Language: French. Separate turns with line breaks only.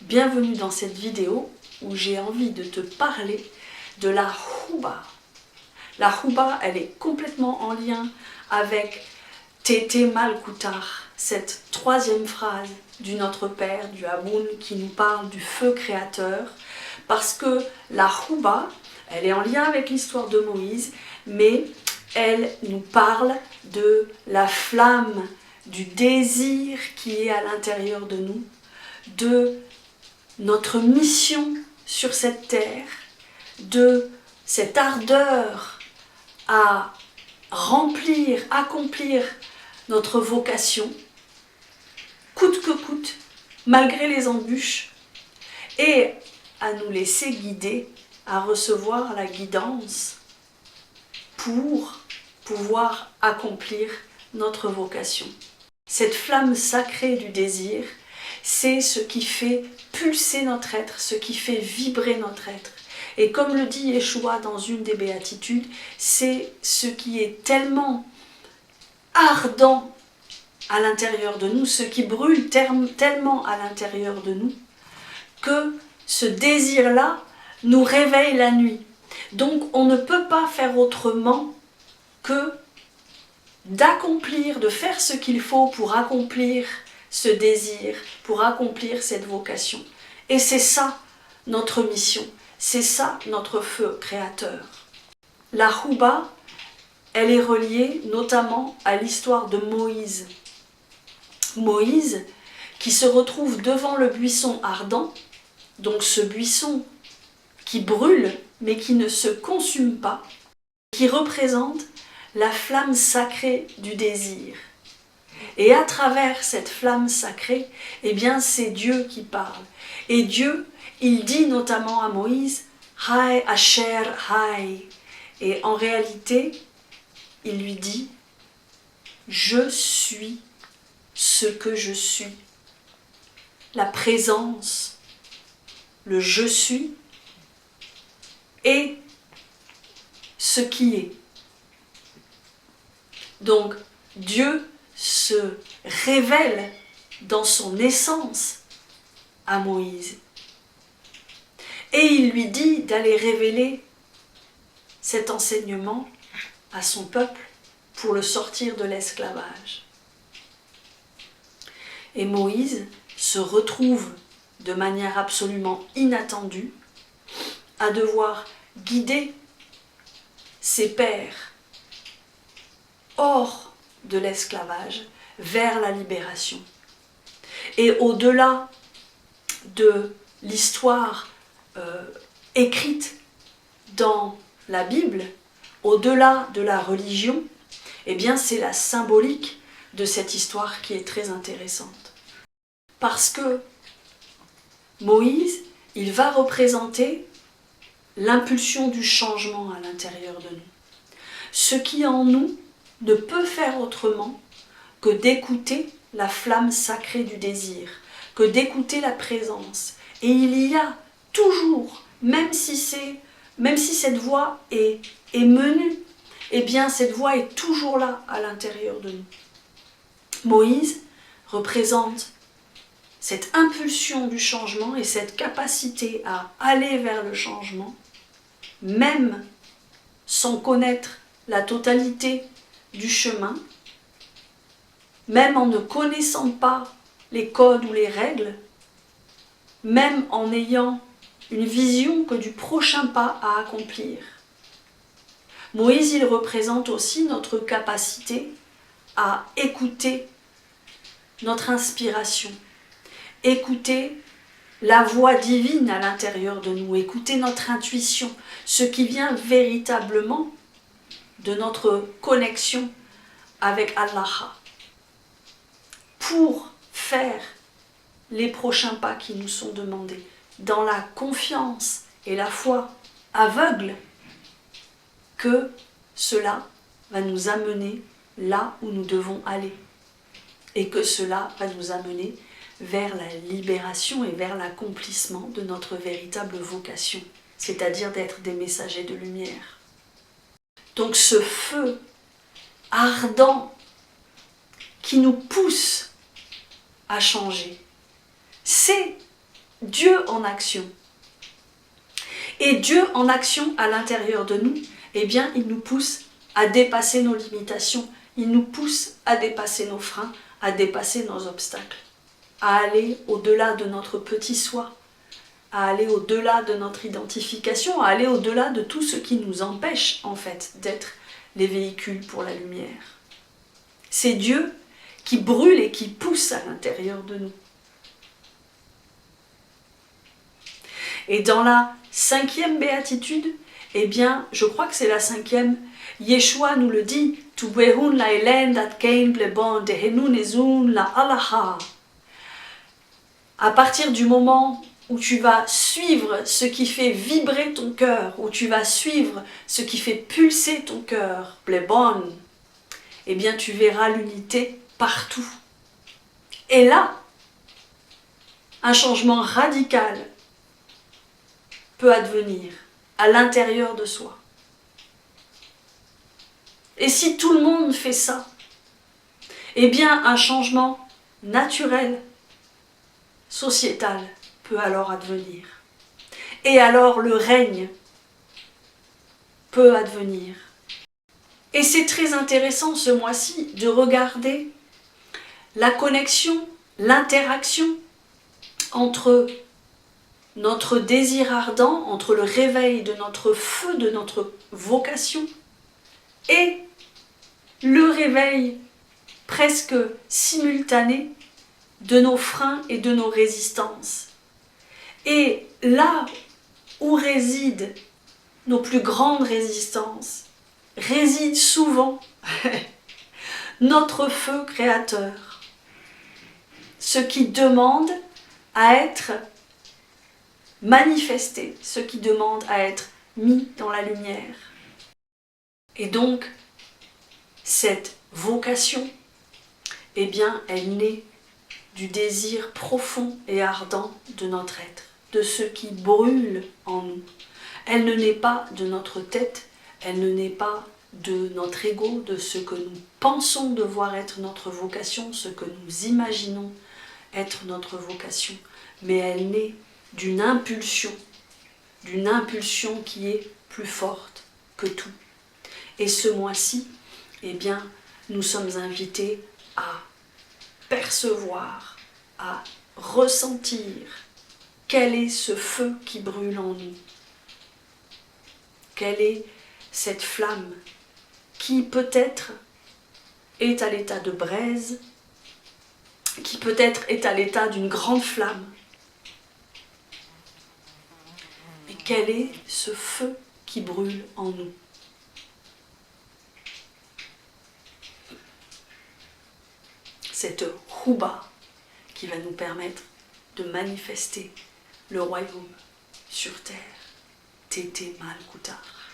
Bienvenue dans cette vidéo où j'ai envie de te parler de la Chouba. La Chouba, elle est complètement en lien avec Tété Malkoutar, cette troisième phrase du Notre Père, du Haboun, qui nous parle du feu créateur, parce que la Chouba, elle est en lien avec l'histoire de Moïse, mais elle nous parle de la flamme, du désir qui est à l'intérieur de nous, de notre mission sur cette terre, de cette ardeur à remplir, accomplir notre vocation, coûte que coûte, malgré les embûches, et à nous laisser guider, à recevoir la guidance pour pouvoir accomplir notre vocation. Cette flamme sacrée du désir, c'est ce qui fait pulser notre être, ce qui fait vibrer notre être. Et comme le dit Yeshua dans une des béatitudes, c'est ce qui est tellement ardent à l'intérieur de nous, ce qui brûle tellement à l'intérieur de nous, que ce désir-là nous réveille la nuit. Donc on ne peut pas faire autrement que d'accomplir, de faire ce qu'il faut pour accomplir ce désir, pour accomplir cette vocation. Et c'est ça notre mission, c'est ça notre feu créateur. La Chouba, elle est reliée notamment à l'histoire de Moïse. Moïse qui se retrouve devant le buisson ardent, donc ce buisson qui brûle mais qui ne se consume pas, qui représente la flamme sacrée du désir. Et à travers cette flamme sacrée, eh bien c'est Dieu qui parle. Et Dieu, il dit notamment à Moïse, « Hai Asher Hai ». Et en réalité, il lui dit, « Je suis ce que je suis ». La présence, le « je suis » et ce qui est. Donc, Dieu se révèle dans son essence à Moïse. Et il lui dit d'aller révéler cet enseignement à son peuple pour le sortir de l'esclavage. Et Moïse se retrouve de manière absolument inattendue à devoir guider ses pairs hors de l'esclavage vers la libération. Et au-delà de l'histoire écrite dans la Bible, au-delà de la religion, eh bien c'est la symbolique de cette histoire qui est très intéressante. Parce que Moïse, il va représenter l'impulsion du changement à l'intérieur de nous. Ce qui en nous ne peut faire autrement que d'écouter la flamme sacrée du désir, que d'écouter la présence. Et il y a toujours, même si cette voix est menue, eh bien cette voix est toujours là à l'intérieur de nous. Moïse représente cette impulsion du changement et cette capacité à aller vers le changement, même sans connaître la totalité du chemin, même en ne connaissant pas les codes ou les règles, même en ayant une vision que du prochain pas à accomplir. Moïse, il représente aussi notre capacité à écouter notre inspiration, écouter la voix divine à l'intérieur de nous, écouter notre intuition, ce qui vient véritablement de notre connexion avec Allah, pour faire les prochains pas qui nous sont demandés, dans la confiance et la foi aveugle que cela va nous amener là où nous devons aller, et que cela va nous amener vers la libération et vers l'accomplissement de notre véritable vocation, c'est-à-dire d'être des messagers de lumière. Donc ce feu ardent qui nous pousse à changer, c'est Dieu en action. Et Dieu en action à l'intérieur de nous, eh bien, il nous pousse à dépasser nos limitations, il nous pousse à dépasser nos freins, à dépasser nos obstacles, à aller au-delà de notre petit soi, à aller au-delà de notre identification, à aller au-delà de tout ce qui nous empêche, en fait, d'être les véhicules pour la lumière. C'est Dieu qui brûle et qui pousse à l'intérieur de nous. Et dans la 5e béatitude, eh bien, je crois que c'est la 5e, Yeshua nous le dit, Tu behun la elen dat kein blebon de henun ezun la alaha. À partir du moment où tu vas suivre ce qui fait vibrer ton cœur, où tu vas suivre ce qui fait pulser ton cœur, blebon, eh bien, tu verras l'unité partout. Et là, un changement radical peut advenir à l'intérieur de soi. Et si tout le monde fait ça, eh bien un changement naturel, sociétal, peut alors advenir. Et alors le règne peut advenir. Et c'est très intéressant ce mois-ci de regarder la connexion, l'interaction entre notre désir ardent, entre le réveil de notre feu, de notre vocation, et le réveil presque simultané de nos freins et de nos résistances. Et là où résident nos plus grandes résistances, réside souvent notre feu créateur, ce qui demande à être manifesté, ce qui demande à être mis dans la lumière. Et donc, cette vocation, eh bien, elle naît du désir profond et ardent de notre être, de ce qui brûle en nous. Elle ne naît pas de notre tête, elle ne naît pas de notre ego, de ce que nous pensons devoir être notre vocation, ce que nous imaginons être notre vocation, mais elle naît d'une impulsion qui est plus forte que tout. Et ce mois-ci, eh bien, nous sommes invités à percevoir, à ressentir quel est ce feu qui brûle en nous. Quelle est cette flamme qui peut-être est à l'état de braise, qui peut-être est à l'état d'une grande flamme. Mais quel est ce feu qui brûle en nous? Cette rouba qui va nous permettre de manifester le royaume sur terre. Tété Malkutar.